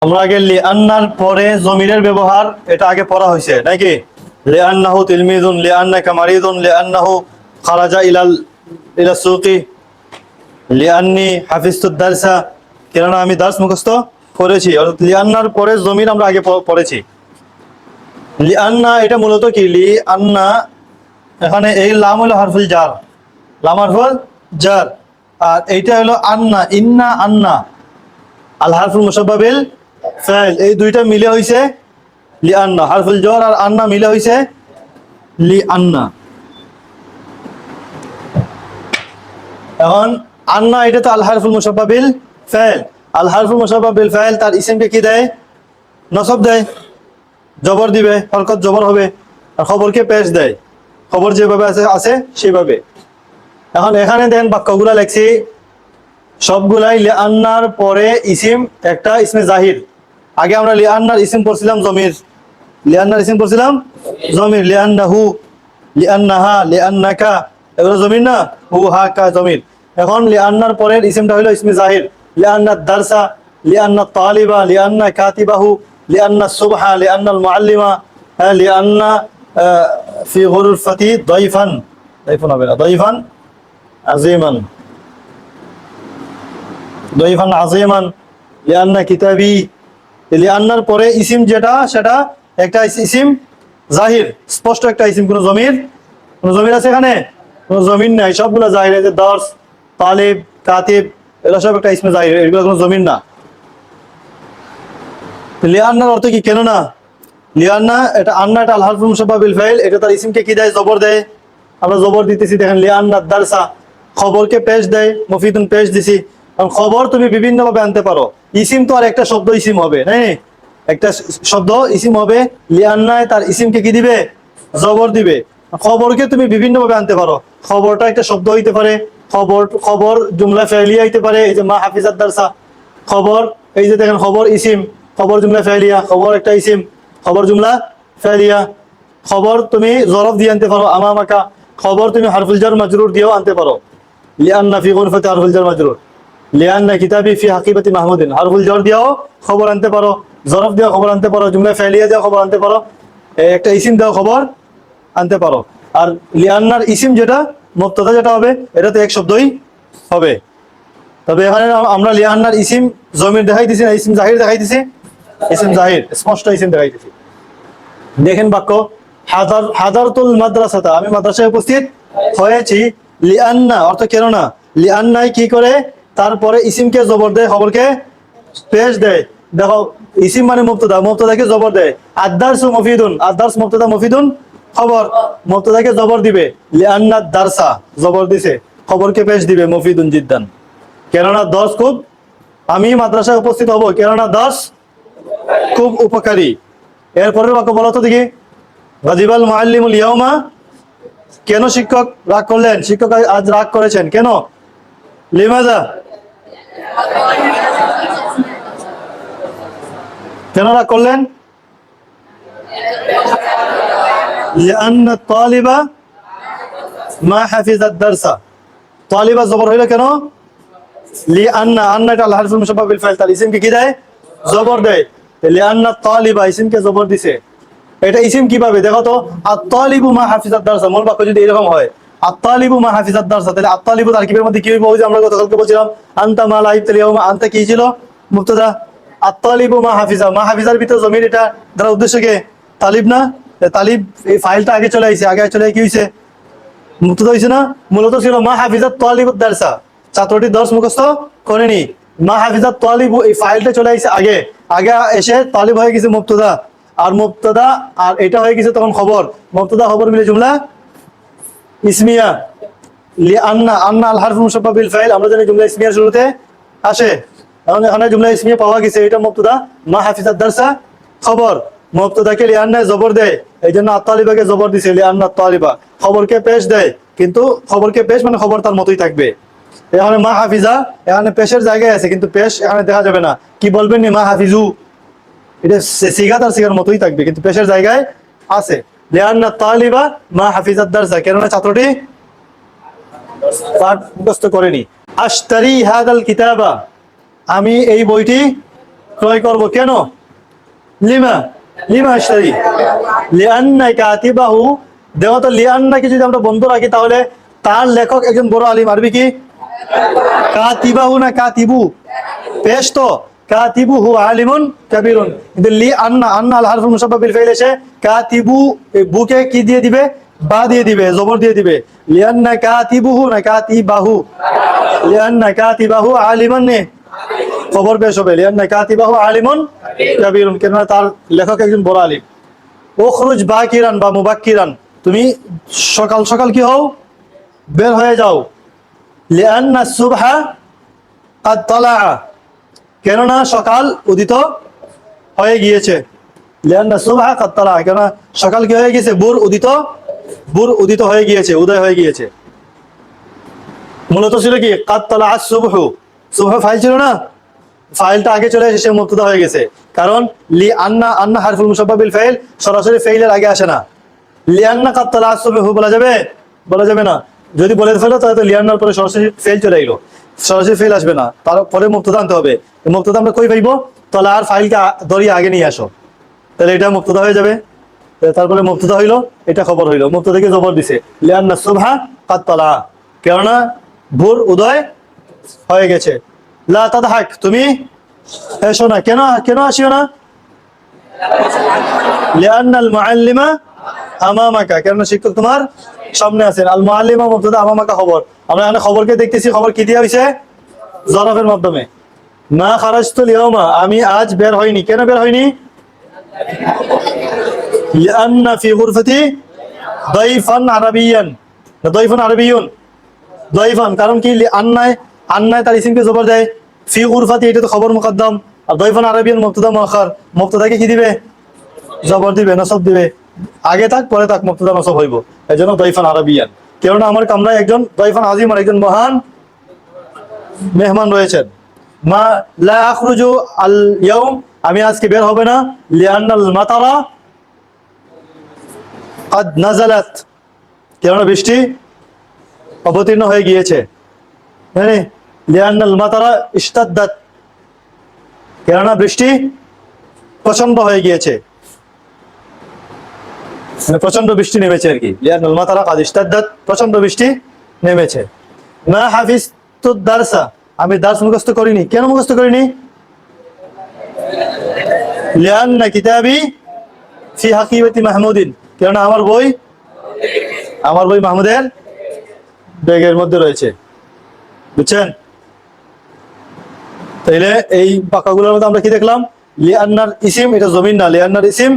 আমরা আগে লিআন্নার পরে জমিরের ব্যবহার এটা আগে পড়া হয়েছে নাকি? লিআন্নাহু তিলমিযুন, লিআন্নাকা মারিদুন, লিআন্নাহু খারাজা ইলা সুকি, লিআন্নি হাফিজতুদ দারসা। কেননা আমি দার্স মুখস্থ করেছি। অর্থাৎ লিআন্নার পরে জমির আমরা আগে পড়েছি। লিআন্না এটা মূলত কি? লিআন্না এখানে এই লাম হলো হারফুল জার, লাম হারফুল জার, আর এইটা হলো আন্না, ইন্না আন্না আল হারফুল মুশাব্বাহ বিল ফাইল, এই দুইটা মিলে হইছে লিআন্না। হারফুল জর আর আন্না মিলে হইছে লিআন্না। এখন আন্না এটা তো আল হারফুল মুশাব্বাহ বিল ফাইল। আল হারফুল মুশাব্বাহ বিল ফাইল তার ইসমকে কি দেয়? নসব দেয়, জবর দিবে, হরকত জবর হবে। আর খবরকে পেশ দেয়, খবর যেভাবে আছে সেভাবে। এখন এখানে দেখেন বাক্যগুলা লেখছি সবগুলাই লিআন্নার পরে ইসিম, একটা ইসমে জাহির। আগে আমরা লিআন্নার ইসিম পড়ছিলাম জমির, লিআন্নার ইসিম পড়ছিলাম জমির। লিআন্নাহু, লিআন্নাহা, লিআন্নাকা এগুলো জমির না, হু হা কা জমির। এখন লিআন্নার পরের ইসিমটা হলো ইসমে জাহির। লিআন্নাত দারসা, লিআন্নাত তালিবা, লিআন্না কাতিবাহু, লিআন্না সুবহা, লিআন্নাল মুআল্লিমা, লিআন্না ফি গুরফাতি দাইফান, দাইফান হবে না, দাইফান আজিমান, দাইফান আজিমান, লিআন্না কিতাবি। লিআন্নার পরে ইসিম যেটা সেটা একটা ইসিম জাহির, স্পষ্ট একটা ইসিম। কোন জমির আছে এখানে? কোন জমির নাই, সবগুলো জাহির। এই যে দার্স, তালিব, কাতিব এগুলো সব একটা ইসমে জাহির, এগুলো কোনো জমির না। লিআন্নার অর্থ কি? কেন না লিআন্না এটা আন্না, এটা আল হারফুল মুশাব্বাহ বিল ফাইল, এটা তার ইসমকে কি দেয়? জবর দেয়। আমরা জবর দিতেছি, দেখেন লিআন্নাত দারসা, খবরকে পেশ দেয়, মুফিদুন পেশ দিছি। কারণ খবর তুমি বিভিন্ন ভাবে আনতে পারো। ইসিম তো আর একটা শব্দ ইসিম হবে, নাই একটা শব্দ ইসিম হবে। লিআন্নায় তার ইসিমকে কি দিবে? জবর দিবে। খবরকে তুমি বিভিন্ন ভাবে আনতে পারো। খবরটা একটা শব্দ হইতে পারে, খবর জুমলা ফেলিয়া হইতে পারে। এই যে মা হাফিজাত দারসা, খবর, এই যে দেখেন খবর ইসিম, খবর জুমলা ফেলিয়া, খবর একটা ইসিম, খবর জুমলা ফেলিয়া। খবর তুমি জরফ দিয়ে আনতে পারো, আমামাকা। খবর তুমি হারফুল জার মাজরুর দিয়েও আনতে পারো। লিআন্না ফি গুরফাতি হারফুল জার মাজরুর, লিআন্না কিতাবি ফি হাকিবাতি মাহমুদিন, হারফুল জার দিয়েও খবর আনতে পারো, জরফ দিয়েও খবর আনতে পারো, জুমলা ফেলিয়া দিয়েও খবর আনতে পারো, একটা ইসিম দিয়েও খবর আনতে পারো। আর লিআন্নার ইসিম যেটা মুবতাদা যেটা হবে, এটা তো এক শব্দই হবে। তবে এখানে আমরা লিআন্নার ইসিম জমির দেখাইতেছি না, ইসিম জাহির দেখাইতেছি। ইসিম জাহির স্পষ্ট ইসিম দেখাইতেছি। দেখেন বাক্য, হাদারতুল মাদ্রাসাতা, আমি মাদ্রাসায় উপস্থিত হয়েছি। লিআন্না অর্থ কেন না, লিআন্নায় কি করে? তারপরে ইসিমকে জবর দেয়, খবরকে পেশ দেয়। দেখো ইসিম মানে মুবতাদা, মুবতাদাকে জবর দেয়। আদ-দারসু মুফিদুন, আদ-দারস মুবতাদা, মুফিদুন খবর, মুবতাদাকে জবর দিবে। লিআন্নাত দারসা জবর দিছে, খবরকে পেশ দিবে মুফিদুন জিদ্দান। কেননা দর্স খুব, আমি মাদ্রাসায় উপস্থিত হব কেননা দর্স খুব উপকারী। এরপরের বাক্য বলো তো দেখি, গাজিবাল মুআল্লিমুল ইয়াউমা, কেন শিক্ষক রাগ করলেন? শিক্ষক আজ রাগ করেছেন কেন? লিমাযা, কেন রাগ করলেন? লিআন্না তালিবা মা হাফিজাত দারসা, তালিবা জবর হইল কেন? লিআন্না, আন্না এটা আল হারফুল মুশাব্বাহ বিল ফাইল, তার ইসিমকে কি দেয়? জবর দেয়। লিআন্না তালিবা ইসিমকে জবর দিছে। এটা ইসিম কিভাবে দেখো তো, আত-তালিবু মা হাফিজাত দারসা, মূল বাক্য যদি এরকম হয় আত-তালিবু মা হাফিজাত দারসা, তাহলে আত-তালিবু তারকিবের মধ্যে কি হইব? ওই যে আমরা গতকালকে বলছিলাম আনতা মা লাইবতাল ইয়াউমা, আনতা কি ছিল? মুবতাদা। আত-তালিবু মা হাফিজা, মা হাফিজার ভিতরে জমির, এটা দ্বারা উদ্দেশ্য কে? তালিব না? তালিব এই ফাইলটা আগে চলে আইছে, আগে চলে কি হইছে? মুবতাদা হইছে না? মূলত ছিল মা হাফিজাত তালিবুদ দারসা, ছাত্রটি দর্স মুখস্থ করেনি। মা হাফিজাত তালিবু এই ফাইলটা চলে আইছে আগে, আগে এসে তালিব হয়ে গেছে মুবতাদা, আর মুবতাদা আর এটা হয়ে গেছে তখন খবর। মুবতাদা খবর মিলে জুমলা ইসমিয়া। লিআন্না, আন্না আল হারফুল মুশাব্বাহ বিল ফাইল, আমরা জানি জুমলা ইসমিয়ার শুরুতে আসে। এখন এখানে জুমলা ইসমিয়া পাওয়া গেছে, এটা মুবতাদা, মা হাফিজাত দারসা খবর। মুবতাদাকে লিআন্না জবর দেয়, এই জন্য আত-তালিবাকে জবর দিছে, লিআন্না তালিবা। খবরকে পেশ দেয়, কিন্তু খবরকে পেশ মানে খবর তার মতোই থাকবে। এখানে মা হাফিজা, এখানে পেশের জায়গায় আছে, কিন্তু পেশ এখানে দেখা যাবে না। কি বলবেন নি? মা হাফিজু, এটা সিগা তার সিগার মতোই থাকবে, কিন্তু পেশের জায়গায় আছে। লিআন্না তালিবা মা হাফিজাত দারসা, কেননা ছাত্রটি পাঠ মুখস্থ করেনি। আশতারি হাদাল কিতাবা, আমি এই বইটি ক্রয় করব কেন? লিমা লিমা আশতারি লিআন্না কাতিবাহু। দেখো তো লিআন্নাকে যদি আমরা বন্ধ রাখি তাহলে তার লেখক একজন বড় আলিম। আরবি কি? কাতিবাহু না কাতিবু? পেশ তো কাতিবুহু আলিমুন কাবীরুন। কিন্তু লিআন্না আন্না আল হারফুল মুশাব্বাহ বিল ফাইল এসে কাতিবু বুকে কি দিয়ে দিবে? বা দিয়ে দিবে, জবর দিয়ে দিবে। লিআন্না কাতিবুহু না কাতিবাহু? লিআন্না কাতিবাহু আলিমান নে খবর পেশ হবে। লিআন্না কাতিবাহু আলিমুন কাবীরুন, কেন তার লেখক একজন বড় আলিম। উখরুজ বাকিরান বা মুবাক্কিরান, তুমি সকাল সকাল কি হও? বের হয়ে যাও। লিআন্না সুবহা কাদ তালা, কেননা সকাল উদিত হয়ে গিয়েছে। লিআন্না সুবহা কাদ তালা, কেননা সকাল কি হয়ে গেছে? বুর উদিত হয়ে গিয়েছে, উদয় হয়ে গিয়েছে। মূলত ছিল কি? কাদ তালা আস সুবহু, সুবহ ফাইল ছিল না, ফাইলটা আগে চলে এসে মুবতাদা হয়ে গেছে। কারণ লিআন্না আন্না হারফুল মুশাব্বাহ বিল ফাইল সরাসরি ফাইলের আগে আসে না। লিআন্না কাদ তালা আস সুবহু বলা যাবে? বলা যাবে না। যদি বলে ফেলো তাহলে তো লিআন্নার পরে সরাসরি ফেল চলে এলো, সরাসরি ফেল আসবে না, তারপরে মুবতাদা আনতে হবে। মুবতাদা আমরা কই পাইবো? তাহলে আর ফাইলকে ধরিয়ে আগে নিয়ে আসো, তাহলে এটা মুবতাদা হয়ে যাবে। তারপরে মুবতাদা হইলো, এটা খবর হইলো, মুবতাদাকে জবর দিছে লিআন্না সুবহা কাদ তালা, কেননা ভোর উদয় হয়ে গেছে। লা তাদহাক, তুমি এসো না। কেন কেন আসিও না? লিআন্নাল মুআল্লিমা আমামাকা, কেননা শিক্ষক তোমার সামনে আছেন। আল মুআল্লিমা মুবতাদা, আমামাকা খবর। আমরা এখানে খবরকে দেখতেছি, খবর কি দিয়া হইছে? জরফের মাধ্যমে। মা খারাজতুল ইয়াওমা, আমি আজ বের হইনি। কেন বের হইনি? লিআন্না ফি গুরফাতি দাইফান আরাবিয়ান, দাইফান আরাবিয়ুন। দাইফান কারণ কি? লিআন্নায় আন্নায় তার ইসিমকে জবর দেয়, ফি গুরফাতি এটা তো খবর মুকদ্দম, আর দাইফান আরাবিয়ান মুবতাদা মুআখার। মুবতাদাকে কি দিবে? জবর দিবে, নসব দিবে। আগে থাক পরে থাক মুবতাদা নসব হইব। এজন্য দাইফান আরাবিয়ান, কেননা আমার কামরায় একজন দাইফান আজিম, আর একজন মহান মেহমান রয়েছেন। মা লা আখরুজু আল ইয়াউম, আমি আজকে বের হবে না। লিআন্নাল মাতারা কাদ নাজালাত, কেননা বৃষ্টি অবতীর্ণ হয়ে গিয়েছে। মানে লিআন্নাল মাতারা ইশতাদ্দাত, কেননা বৃষ্টি প্রচন্ড হয়ে গিয়েছে, প্রচন্ড বৃষ্টি নেমেছে আর কি। লিআন্নাল মাতারা কাদ ইশতাদ্দাত, প্রচন্ড বৃষ্টি নেমেছে। মা হাফিজতু দারসা, আমি দার্স মুখস্থ করিনি। কেন মুখস্থ করিনি? লিআন্না কিতাবি ফি হাকিবাতি মাহমুদিন, কেননা আমার বই মাহমুদের ব্যাগের মধ্যে রয়েছে। বুঝছেন? তাইলে এই পাকাগুলোর মধ্যে আমরা কি দেখলাম? লিআন্নার ইসিম, এটা জমিন না, লিআন্নার ইসিম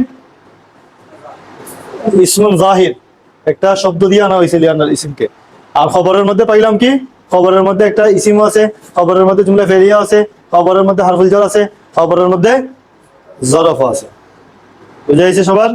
ইসমুন জাহির, একটা শব্দ দিয়ে আনা হয়েছে লিআন্নার ইসিমকে। আর খবরের মধ্যে পাইলাম কি? খবরের মধ্যে একটা ইসিমও আছে, খবরের মধ্যে জুমলা ফেরিয়া আছে, খবরের মধ্যে হারফুল জার আছে, খবরের মধ্যে জরফও আছে। বুঝা গেছে সবার?